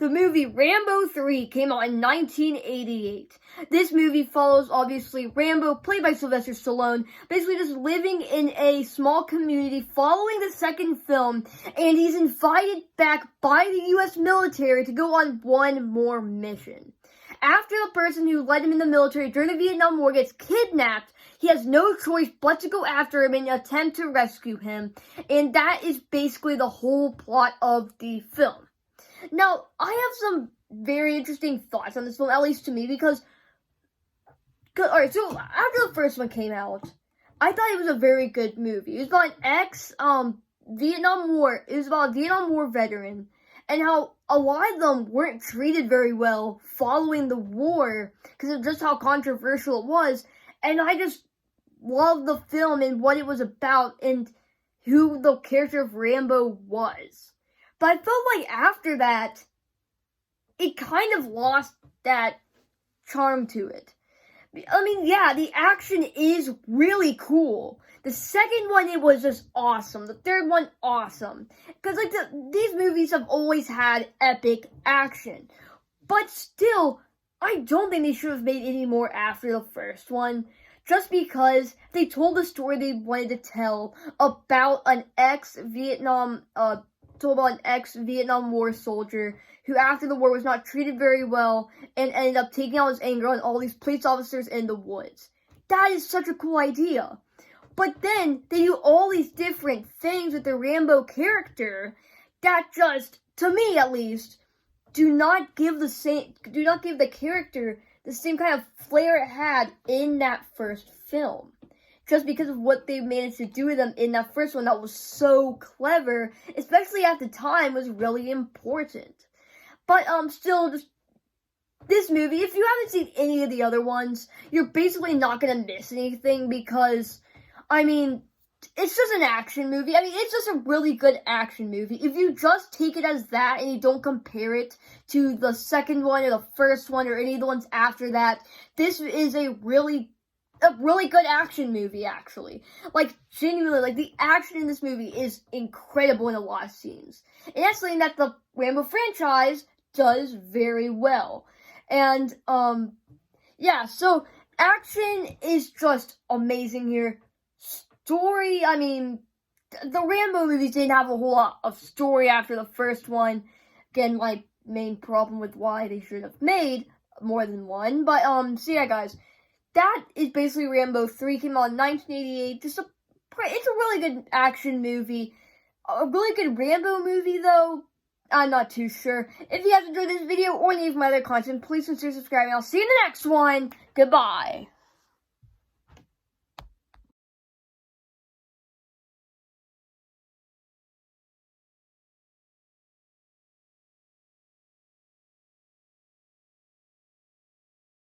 the movie Rambo 3 came out in 1988. This movie follows, obviously, Rambo, played by Sylvester Stallone, basically just living in a small community following the second film, and he's invited back by the U.S. military to go on one more mission. After the person who led him in the military during the Vietnam War gets kidnapped, he has no choice but to go after him and attempt to rescue him. And that is basically the whole plot of the film. Now, I have some very interesting thoughts on this film, at least to me, because alright, so after the first one came out, I thought it was a very good movie. It was about an Vietnam War. It was about a Vietnam War veteran, and how a lot of them weren't treated very well following the war because of just how controversial it was. And I just loved the film and what it was about and who the character of Rambo was. But I felt like after that, it kind of lost that charm to it. I mean, yeah, the action is really cool. The second one, it was just awesome. The third one, awesome. Because, like, these movies have always had epic action. But still, I don't think they should have made any more after the first one. Just because they told the story they wanted to tell about an ex-Vietnam War soldier who, after the war, was not treated very well and ended up taking out his anger on all these police officers in the woods. That is such a cool idea. But then they do all these different things with the Rambo character that just, to me at least, do not give the character the same kind of flair it had in that first film. Just because of what they managed to do with them in that first one that was so clever, especially at the time, was really important. But still, just this movie, if you haven't seen any of the other ones, you're basically not gonna miss anything because, I mean, it's just an action movie. I mean, it's just a really good action movie. If you just take it as that and you don't compare it to the second one or the first one or any of the ones after that, this is a really good action movie, actually. Like, genuinely, like, the action in this movie is incredible in a lot of scenes. And that's something that the Rambo franchise does very well. And, yeah, so, action is just amazing here. Story, I mean, the Rambo movies didn't have a whole lot of story after the first one. Again, my main problem with why they should have made more than one. But, so yeah, guys, that is basically Rambo 3, came out in 1988. It's a really good action movie. A really good Rambo movie, though, I'm not too sure. If you guys enjoyed this video or any of my other content, please consider subscribing. I'll see you in the next one. Goodbye.